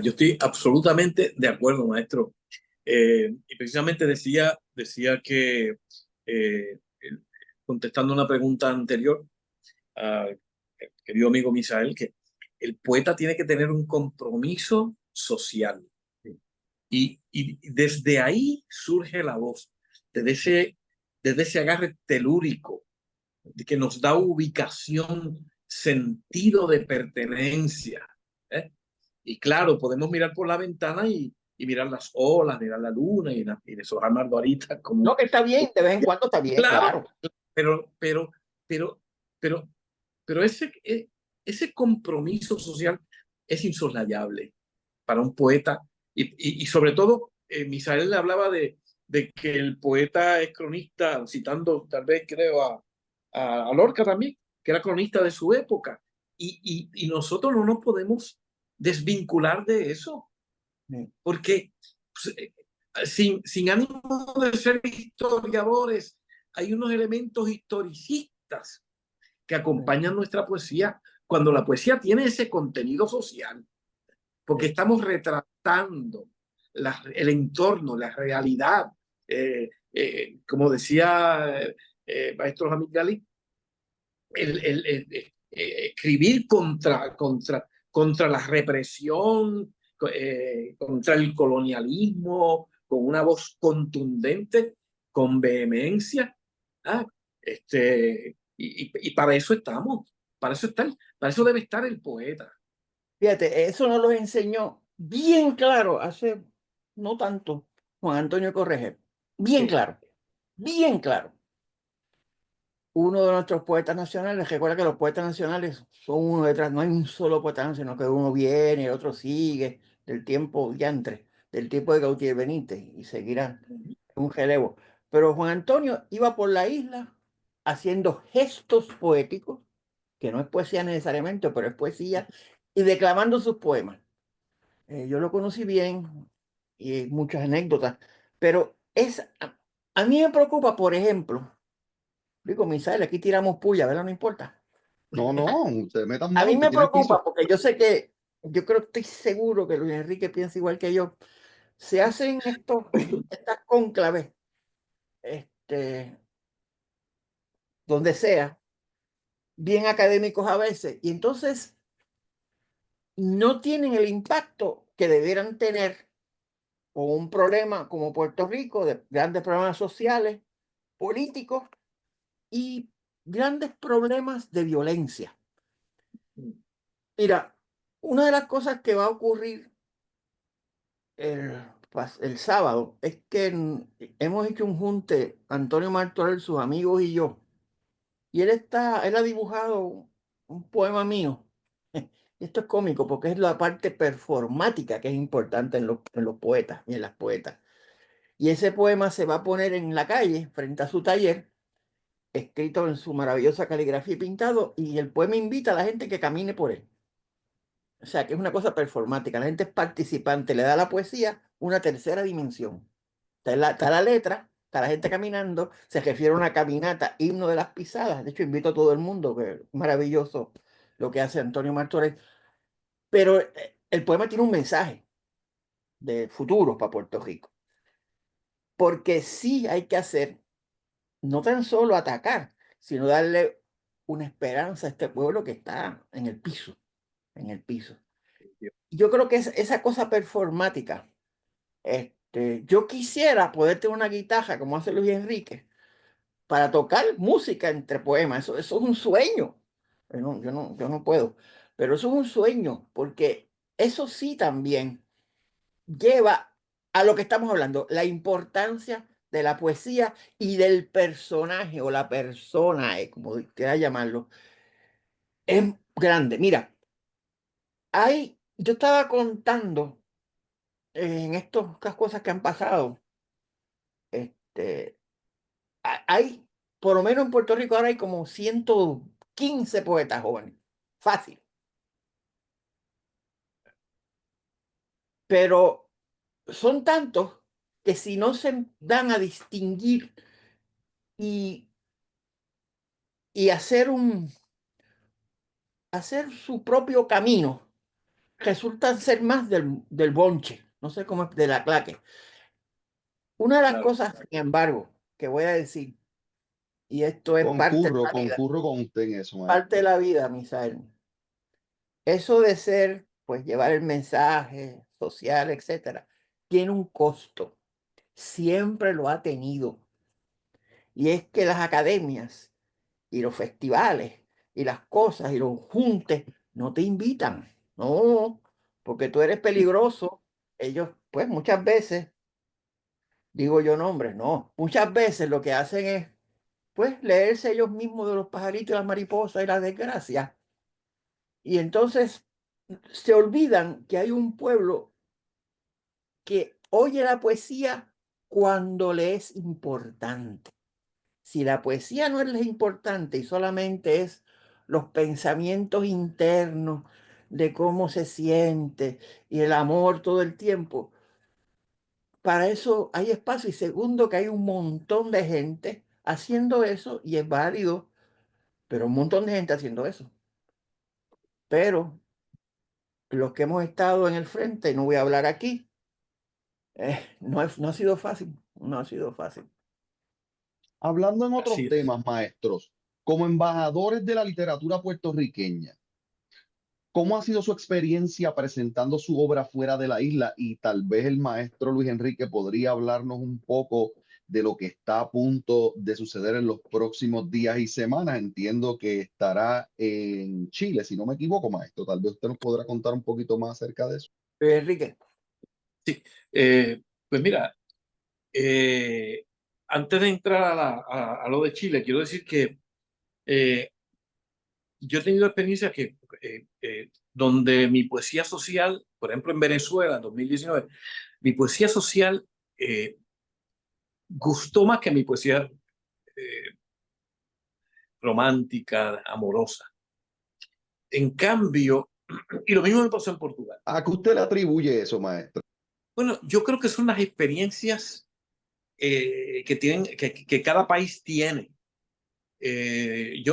Yo estoy absolutamente de acuerdo, maestro. Y precisamente decía que, contestando una pregunta anterior, al querido amigo Misael, que el poeta tiene que tener un compromiso social. Y desde ahí surge la voz, desde ese agarre telúrico, de que nos da ubicación, sentido de pertenencia. ¿Eh? Y claro, podemos mirar por la ventana y mirar las olas, mirar la luna y deshojar margaritas como... No, que está bien, de vez en cuando está bien, Claro, claro. pero, pero, pero, pero, pero ese compromiso social es insoslayable para un poeta. Y sobre todo, Misael le hablaba de que el poeta es cronista, citando tal vez, creo, a Lorca también, que era cronista de su época. Y nosotros no nos podemos desvincular de eso, Sí. porque pues, sin ánimo de ser historiadores, hay unos elementos historicistas que acompañan nuestra poesía cuando la poesía tiene ese contenido social, porque estamos retratando el entorno, la realidad. Como decía maestro Hamid Gali, escribir contra la represión, contra el colonialismo, con una voz contundente, con vehemencia. ¿Ah? Y para eso estamos, para eso debe estar el poeta. Fíjate, eso no los enseñó bien claro hace no tanto, Juan Antonio Correger, bien Sí. claro, bien claro. Uno de nuestros poetas nacionales, recuerda que los poetas nacionales son uno detrás, no hay un solo poeta nacional, sino que uno viene, el otro sigue, del tiempo diantre, del tiempo de Gautier Benítez, y seguirá un relevo. Pero Juan Antonio iba por la isla haciendo gestos poéticos, que no es poesía necesariamente, pero es poesía, y declamando sus poemas. Yo lo conocí bien y muchas anécdotas, pero a mí me preocupa, por ejemplo, digo, Misael, aquí tiramos puya, ¿verdad? No importa. No, no, usted metan A mano, mí usted me tiene el preocupa piso. porque yo sé que, yo creo, estoy seguro que Luis Enrique piensa igual que yo. Se hacen estas cónclaves, este, donde sea, bien académicos a veces, y entonces no tienen el impacto que debieran tener con un problema como Puerto Rico, de grandes problemas sociales, políticos y grandes problemas de violencia. Mira, una de las cosas que va a ocurrir el sábado es que hemos hecho un junte, Antonio Martorell, sus amigos y yo, y él ha dibujado un poema mío. Y esto es cómico porque es la parte performática que es importante en los poetas y en las poetas. Y ese poema se va a poner en la calle frente a su taller, escrito en su maravillosa caligrafía y pintado, y el poema invita a la gente que camine por él. O sea, que es una cosa performática. La gente es participante, le da a la poesía una tercera dimensión. Está la letra, está la gente caminando, se refiere a una caminata, himno de las pisadas. De hecho, invito a todo el mundo, que es maravilloso lo que hace Antonio Martorell. Pero el poema tiene un mensaje de futuro para Puerto Rico. Porque sí hay que hacer, no tan solo atacar, sino darle una esperanza a este pueblo que está en el piso, en el piso. Yo creo que es esa cosa performática. Yo quisiera poder tener una guitarra como hace Luis Enrique para tocar música entre poemas. Eso es un sueño. Yo no puedo, pero eso es un sueño, porque eso sí también lleva a lo que estamos hablando, la importancia de la poesía y del personaje o la persona, como quiera llamarlo, es grande. Mira, yo estaba contando en estas cosas que han pasado, este, hay, por lo menos en Puerto Rico ahora hay como 115 poetas jóvenes, fácil, pero son tantos que si no se dan a distinguir y, y hacer su propio camino, resultan ser más del bonche, no sé cómo es, de la claque. Una de las Claro. cosas, sin embargo, que voy a decir, y esto es Concurro con usted en eso, parte de maestro. la vida, Misael, eso de ser, pues llevar el mensaje social, etcétera, tiene un costo, siempre lo ha tenido, y es que las academias y los festivales y las cosas y los juntes no te invitan, no, porque tú eres peligroso. Ellos, pues muchas veces, digo yo nombres, no, muchas veces lo que hacen es, pues, leerse ellos mismos de los pajaritos y las mariposas y las desgracias. Y entonces se olvidan que hay un pueblo que oye la poesía cuando le es importante. Si la poesía no es importante y solamente es los pensamientos internos de cómo se siente y el amor todo el tiempo, para eso hay espacio. Y segundo, que hay un montón de gente haciendo eso y es válido, pero un montón de gente haciendo eso. Pero los que hemos estado en el frente, no voy a hablar aquí, no ha sido fácil, no ha sido fácil. Hablando en otros Así es. temas, maestros, como embajadores de la literatura puertorriqueña, ¿cómo ha sido su experiencia presentando su obra fuera de la isla? Y tal vez el maestro Luis Enrique podría hablarnos un poco de lo que está a punto de suceder en los próximos días y semanas. Entiendo que estará en Chile, si no me equivoco, maestro. Tal vez usted nos podrá contar un poquito más acerca de eso. Enrique. Sí, pues mira, antes de entrar a lo de Chile, quiero decir que yo he tenido experiencias donde mi poesía social, por ejemplo en Venezuela en 2019, mi poesía social gustó más que mi poesía romántica, amorosa. En cambio, y lo mismo me pasó en Portugal. ¿A qué usted le atribuye eso, maestro? Bueno, yo creo que son las experiencias que cada país tiene. Y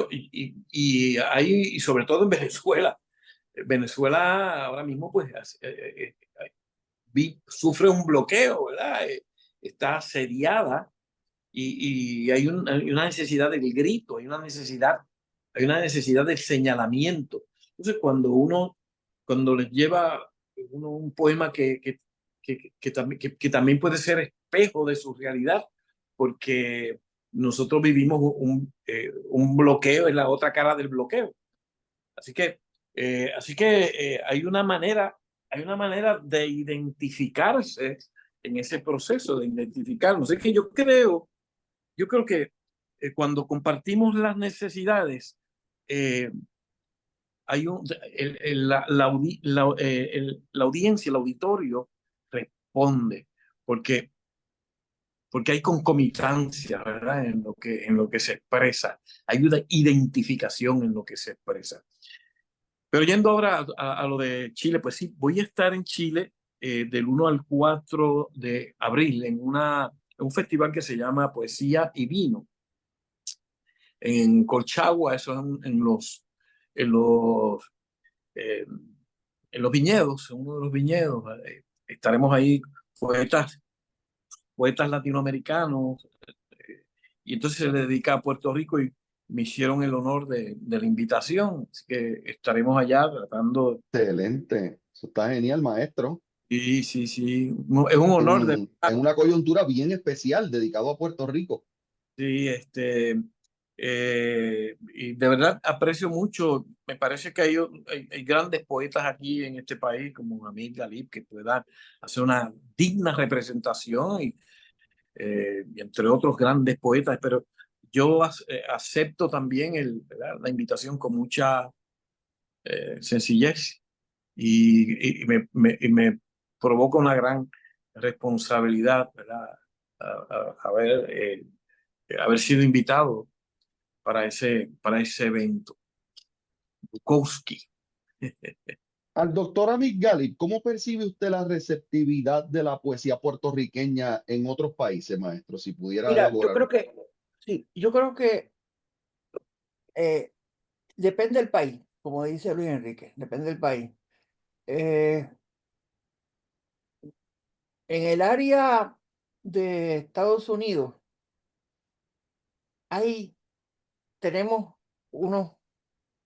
sobre todo en Venezuela. Venezuela ahora mismo pues sufre un bloqueo, ¿verdad? Está asediada y hay una necesidad del grito, hay una necesidad del señalamiento. Entonces cuando les lleva uno un poema que también puede ser espejo de su realidad, porque nosotros vivimos un bloqueo, es la otra cara del bloqueo. Así que hay una manera de identificarse en ese proceso de identificarnos. Es que yo creo que cuando compartimos las necesidades, eh, hay la audiencia, el auditorio responde, porque, porque hay concomitancia, ¿verdad? En lo que se expresa, hay una identificación en lo que se expresa. Pero yendo ahora a lo de Chile, pues sí, voy a estar en Chile del 1 al 4 de abril en un festival que se llama Poesía y Vino en Colchagua, eso en los, eh, en los viñedos, en uno de los viñedos. Estaremos ahí poetas latinoamericanos, y entonces se le dedica a Puerto Rico y me hicieron el honor de la invitación, así que estaremos allá tratando. Excelente. Eso está genial, maestro. Sí, sí, sí. No, es un honor de En una coyuntura bien especial dedicado a Puerto Rico. sí, y de verdad aprecio mucho. Me parece que hay grandes poetas aquí en este país, como Amir Galib, que puedan hacer una digna representación, y entre otros grandes poetas. Pero yo acepto también la invitación con mucha sencillez y me provoca una gran responsabilidad, ¿verdad? A ver. Haber sido invitado para ese evento. Bukowski. Al doctor Amit Galib, ¿cómo percibe usted la receptividad de la poesía puertorriqueña en otros países, maestro? Si pudiera Mira, yo elaborar. creo que, sí, yo creo que eh, depende del país, como dice Luis Enrique, depende del país. Eh, en el área de Estados Unidos, ahí tenemos unos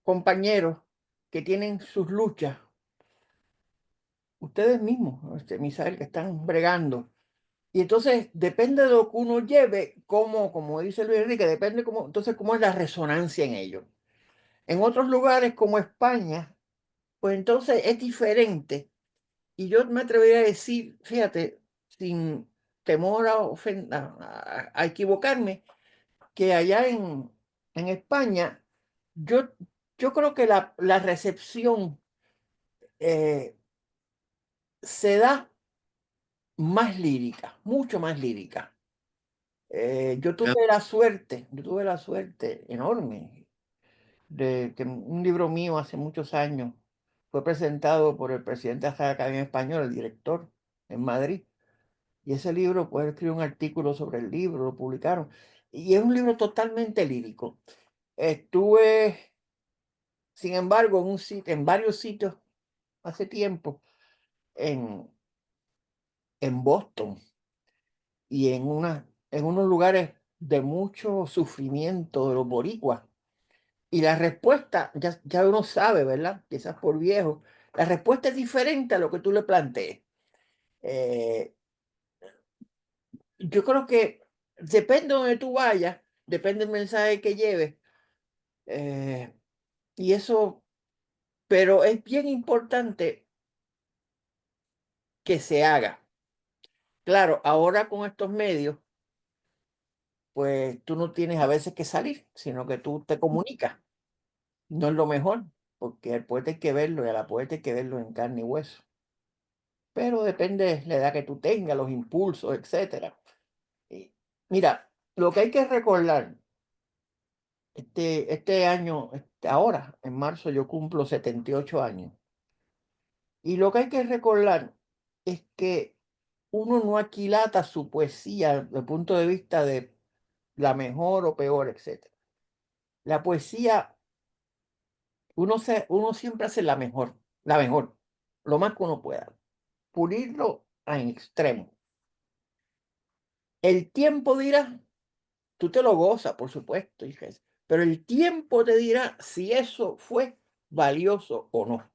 compañeros que tienen sus luchas, ustedes mismos, Misael, que están bregando. Y entonces depende de lo que uno lleve, como dice Luis Enrique, depende entonces cómo es la resonancia en ello. En otros lugares como España, pues entonces es diferente. Y yo me atrevería a decir, fíjate, sin temor a equivocarme, que allá en España, yo, yo creo que la recepción eh, se da más lírica, mucho más lírica. Yo tuve la suerte enorme de que un libro mío hace muchos años fue presentado por el presidente de la Academia Española, el director, en Madrid. Y ese libro, pues, escribió un artículo sobre el libro, lo publicaron. Y es un libro totalmente lírico. Estuve, sin embargo, en varios sitios hace tiempo, en, en Boston y en unos lugares de mucho sufrimiento de los boricuas. Y la respuesta, ya uno sabe, ¿verdad? Quizás por viejo, la respuesta es diferente a lo que tú le plantees. Eh, yo creo que Depende de donde tú vayas, depende del mensaje que lleves. Y eso, pero es bien importante que se haga. Claro, ahora con estos medios, pues tú no tienes a veces que salir, sino que tú te comunicas. No es lo mejor, porque al poeta hay que verlo y a la poeta hay que verlo en carne y hueso. Pero depende de la edad que tú tengas, los impulsos, etcétera. Y mira, lo que hay que recordar, este año, ahora, en marzo, yo cumplo 78 años. Y lo que hay que recordar es que uno no aquilata su poesía desde el punto de vista de la mejor o peor, etcétera. La poesía, uno siempre hace la mejor, lo más que uno pueda, pulirlo a extremo. El tiempo dirá, tú te lo gozas, por supuesto, pero el tiempo te dirá si eso fue valioso o no,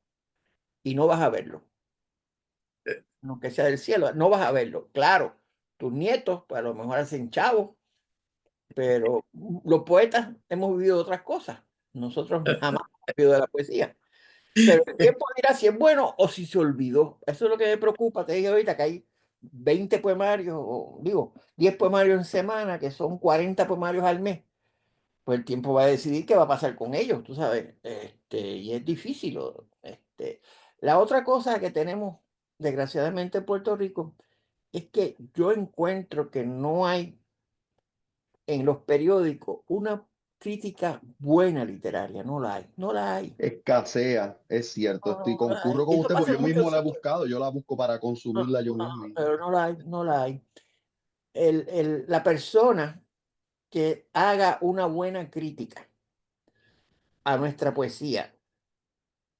y no vas a verlo, aunque sea del cielo, no vas a verlo. Claro, tus nietos, pues a lo mejor hacen chavos, pero los poetas hemos vivido otras cosas. Nosotros jamás hemos vivido de la poesía. Pero el tiempo dirá si es bueno o si se olvidó. Eso es lo que me preocupa. Te dije ahorita que hay 20 poemarios, o digo, 10 poemarios en semana, que son 40 poemarios al mes. Pues el tiempo va a decidir qué va a pasar con ellos, tú sabes. Y es difícil. La otra cosa que tenemos, desgraciadamente, en Puerto Rico, es que yo encuentro que no hay en los periódicos una crítica buena literaria. No la hay, no la hay. Escasea, es cierto, No, estoy no la hay. concurro con Eso usted, pasa porque yo en mismo muchos la he sitios. buscado, yo la busco para No, consumirla yo no, mismo. pero no la hay, no la hay. La persona que haga una buena crítica a nuestra poesía,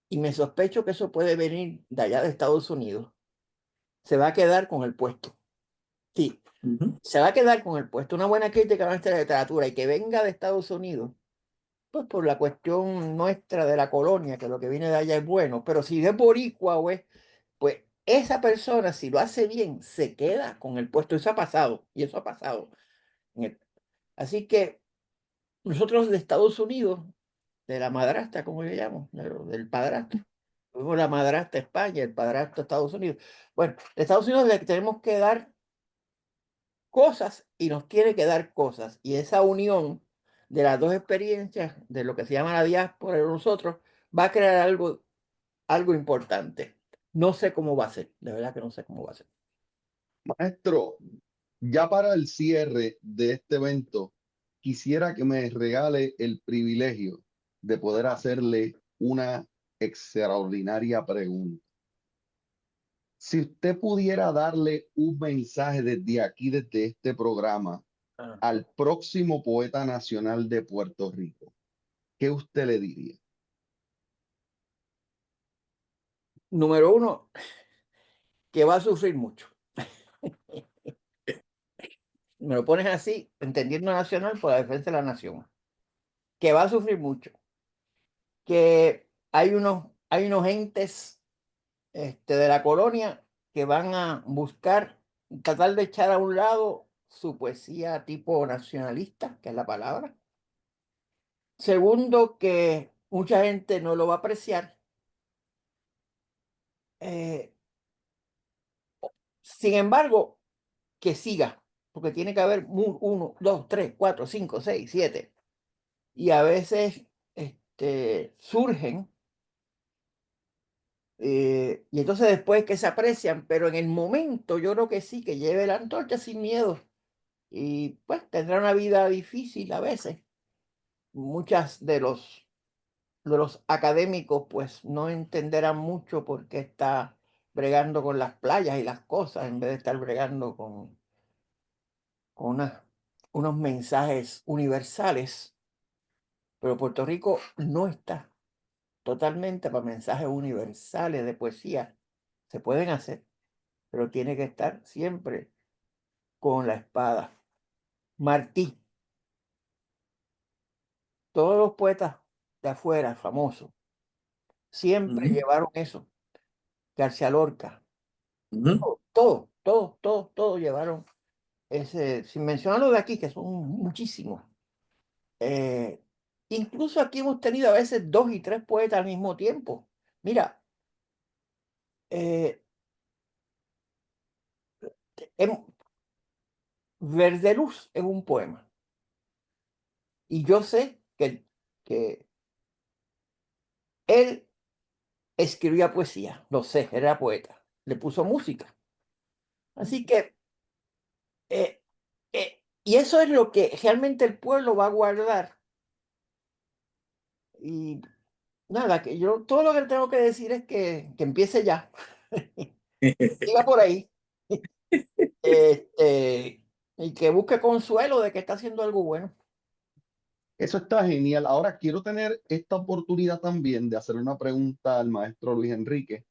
y me sospecho que eso puede venir de allá de Estados Unidos, se va a quedar con el puesto. Sí, Ujú. se va a quedar con el puesto. Una buena crítica a nuestra literatura y que venga de Estados Unidos, pues por la cuestión nuestra de la colonia, que lo que viene de allá es bueno, pero si es boricua o es, pues esa persona, si lo hace bien, se queda con el puesto. Eso ha pasado, y eso ha pasado. en el- Así que nosotros de Estados Unidos, de la madrastra, como le llamo, del padrastro, tuvimos la madrastra España, el padrastro Estados Unidos. Bueno, de Estados Unidos le tenemos que dar cosas y nos tiene que dar cosas. Y esa unión de las dos experiencias, de lo que se llama la diáspora y nosotros, va a crear algo importante. No sé cómo va a ser, de verdad que no sé cómo va a ser. Maestro, ya para el cierre de este evento, quisiera que me regale el privilegio de poder hacerle una extraordinaria pregunta. Si usted pudiera darle un mensaje desde aquí, desde este programa, Ah. al próximo poeta nacional de Puerto Rico, ¿qué usted le diría? Número uno, que va a sufrir mucho. Me lo pones así, entendiendo nacional por la defensa de la nación. Que va a sufrir mucho. Que hay unos entes de la colonia que van a buscar, tratar de echar a un lado su poesía tipo nacionalista, que es la palabra. Segundo, que mucha gente no lo va a apreciar. Eh, Sin embargo, que siga, porque tiene que haber uno, dos, tres, cuatro, cinco, seis, siete. Y a veces surgen, y entonces después que se aprecian, pero en el momento yo creo que sí, que lleve la antorcha sin miedo. Y pues tendrá una vida difícil a veces. Muchas de los académicos pues no entenderán mucho por qué está bregando con las playas y las cosas en vez de estar bregando con unos mensajes universales. Pero Puerto Rico no está totalmente para mensajes universales de poesía. Se pueden hacer, pero tiene que estar siempre con la espada. Martí, todos los poetas de afuera, famosos, siempre Ujú. llevaron eso. García Lorca, Ujú. todos llevaron sin mencionar lo de aquí, que son muchísimos. Incluso aquí hemos tenido a veces 2 y 3 poetas al mismo tiempo. Mira, eh, em- Verdeluz es un poema. Y yo sé que él escribía poesía, lo sé, era poeta, le puso música. Así que, y eso es lo que realmente el pueblo va a guardar. Y nada, que yo todo lo que tengo que decir es que empiece ya. Siga por ahí. Este, y que busque consuelo de que está haciendo algo bueno. Eso está genial. Ahora quiero tener esta oportunidad también de hacer una pregunta al maestro Luis Enrique,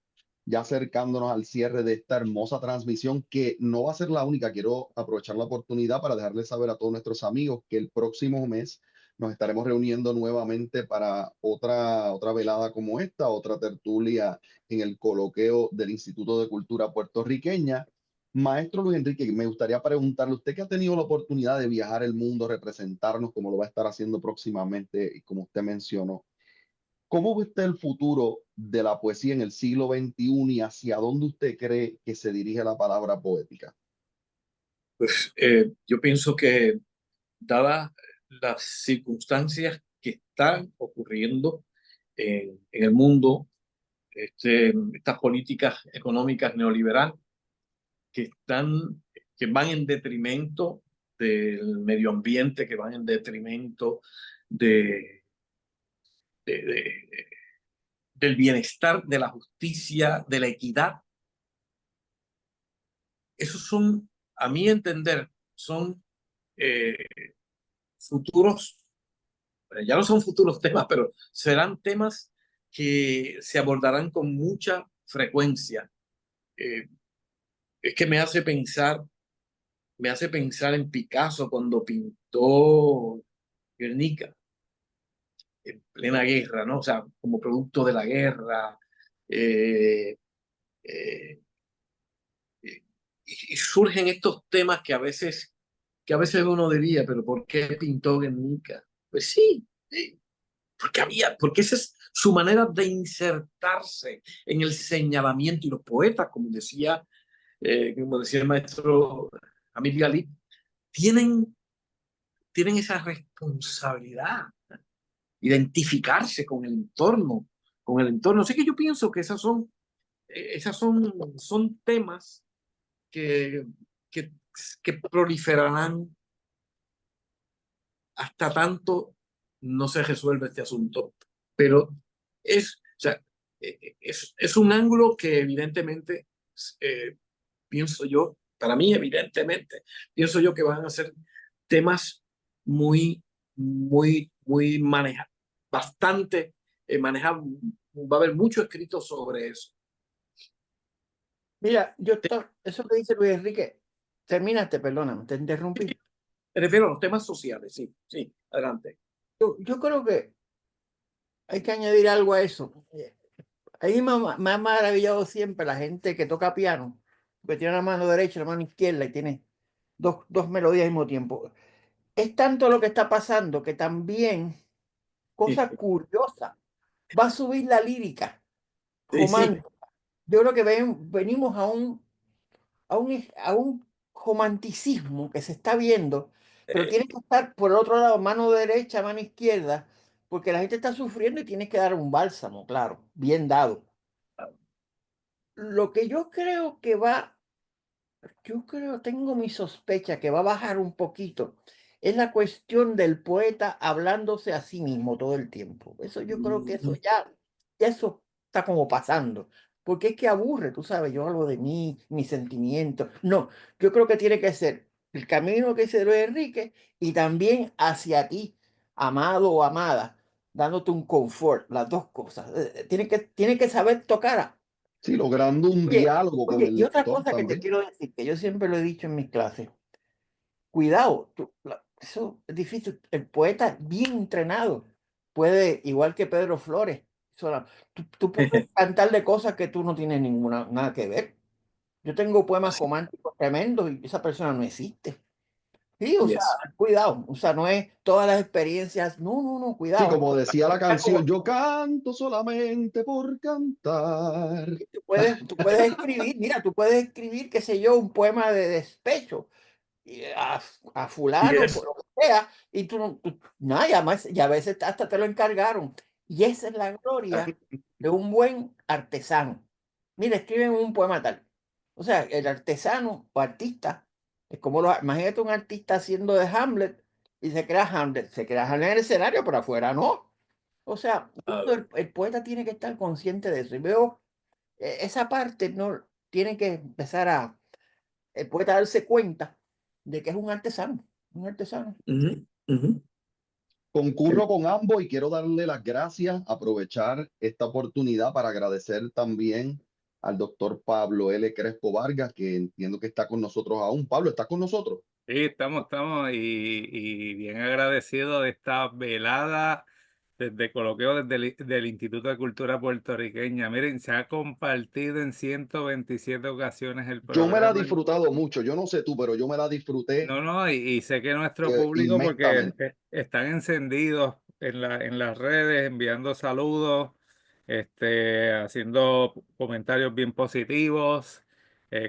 ya acercándonos al cierre de esta hermosa transmisión, que no va a ser la única. Quiero aprovechar la oportunidad para dejarles saber a todos nuestros amigos que el próximo mes nos estaremos reuniendo nuevamente para otra velada como esta, otra tertulia en el coloqueo del Instituto de Cultura Puertorriqueña. Maestro Luis Enrique, me gustaría preguntarle, usted que ha tenido la oportunidad de viajar el mundo, representarnos como lo va a estar haciendo próximamente y como usted mencionó, ¿cómo ve usted el futuro de la poesía en el siglo XXI y hacia dónde usted cree que se dirige la palabra poética? Pues yo pienso que, dadas las circunstancias que están ocurriendo en el mundo, estas políticas económicas neoliberales que están, que van en detrimento del medio ambiente, que van en detrimento de, de- de- del bienestar, de la justicia, de la equidad. Esos son, a mi entender, son eh, futuros, ya no son futuros temas, pero serán temas que se abordarán con mucha frecuencia. Eh, es que me hace pensar en Picasso cuando pintó Guernica en plena guerra, ¿no? O sea, como producto de la guerra. eh, eh, y surgen estos temas que a veces uno diría, pero ¿por qué pintó Guernica? Pues sí, sí, porque esa es su manera de insertarse en el señalamiento. Y los poetas, como decía el maestro Amir Galí, tienen, tienen esa responsabilidad, identificarse con el entorno. Así que yo pienso que son temas que, que, que proliferarán hasta tanto no se resuelve este asunto. Pero o sea, es un ángulo que evidentemente, eh, pienso yo, para mí evidentemente, pienso yo que van a ser temas muy, muy manejados, bastante manejados. Va a haber mucho escrito sobre eso. Mira, eso que dice Luis Enrique, terminaste, perdóname, te interrumpí. Me refiero a los temas sociales, sí, sí, adelante. Yo creo que hay que añadir algo a eso. A mí me ha maravillado siempre la gente que toca piano, que tiene la mano derecha y la mano izquierda y tiene dos melodías al mismo tiempo. Es tanto lo que está pasando que también, cosa curiosa, va a subir la lírica Sí, sí. romántica. Yo creo que venimos a un romanticismo que se está viendo, pero Eh, tiene que estar por el otro lado, mano derecha, mano izquierda, porque la gente está sufriendo y tienes que dar un bálsamo, claro, bien dado. Lo que tengo mi sospecha que va a bajar un poquito, es la cuestión del poeta hablándose a sí mismo todo el tiempo. Eso yo creo que ya eso está como pasando, porque es que aburre, tú sabes, yo hablo de mí, mis sentimientos. No, yo creo que tiene que ser el camino que dice Luis Enrique y también hacia ti, amado o amada, dándote un confort, las dos cosas. Tiene que saber tocar. Sí, logrando un Oye, diálogo con oye, el y otra lector cosa que te también. quiero decir, que yo siempre lo he dicho en mis clases, cuidado, eso es difícil. El poeta bien entrenado puede, igual que Pedro Flores, tú puedes cantarle cosas que tú no tienes nada que ver. Yo tengo poemas sí, románticos tremendos y esa persona no existe. Sí, o sea, Yes. cuidado, o sea, no es todas las experiencias, no, Sí, cuidado. como decía la canción, Como- yo canto solamente por cantar. tú puedes escribir, mira, tú puedes escribir, qué sé yo, un poema de despecho y a fulano, Yes. por lo que sea, y tú no, nada, y a veces hasta te lo encargaron. Y esa es la gloria de un buen artesano. Mira, escriben un poema tal. O sea, el artesano o artista, es como imagínate un artista haciendo de Hamlet y se crea Hamlet en el escenario, pero afuera no. O sea, Ah, el poeta tiene que estar consciente de eso. Y veo esa parte, no tiene que empezar a el poeta darse cuenta de que es un artesano, un artesano. ujú, ujú. Concurro con ambos y quiero darle las gracias, aprovechar esta oportunidad para agradecer también al doctor Pablo L. Crespo Vargas, que entiendo que está con nosotros aún. Pablo, ¿estás con nosotros? Sí, estamos y bien agradecidos de esta velada desde Coloqueo del Instituto de Cultura Puertorriqueña. Miren, se ha compartido en 127 ocasiones el Yo me la he programa. disfrutado mucho, yo no sé tú, pero yo me la disfruté No, no, y sé que nuestro público, porque inmensamente. están encendidos en las redes, enviando saludos, haciendo comentarios bien positivos.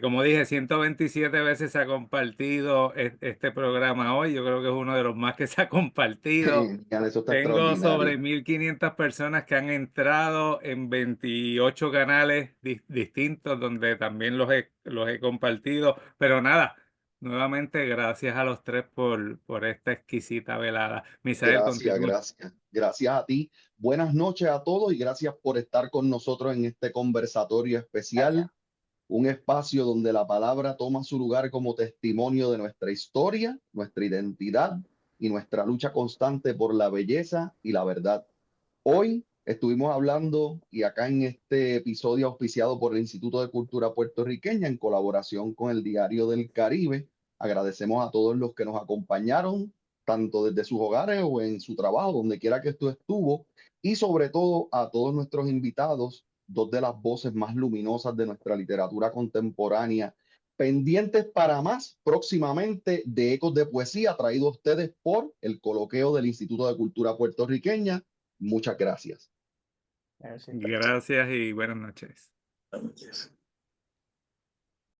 Como dije, 127 veces se ha compartido este programa hoy. Yo creo que es uno de los más que se ha compartido. Genial, eso está Tengo sobre extraordinario. 1.500 personas que han entrado en 28 canales distintos donde también los he compartido. Pero nada, nuevamente gracias a los tres por esta exquisita velada. Misael, Gracias, continúa. gracias. Gracias a ti. Buenas noches a todos y gracias por estar con nosotros en este conversatorio Gracias. especial, un espacio donde la palabra toma su lugar como testimonio de nuestra historia, nuestra identidad y nuestra lucha constante por la belleza y la verdad. Hoy estuvimos hablando y acá en este episodio auspiciado por el Instituto de Cultura Puertorriqueña en colaboración con el Diario del Caribe. Agradecemos a todos los que nos acompañaron, tanto desde sus hogares o en su trabajo, donde quiera que esto estuvo, y sobre todo a todos nuestros invitados, dos de las voces más luminosas de nuestra literatura contemporánea, pendientes para más próximamente de Ecos de Poesía, traído a ustedes por el Coloqueo del Instituto de Cultura Puertorriqueña. Muchas gracias. Gracias. Gracias y buenas noches. Yes.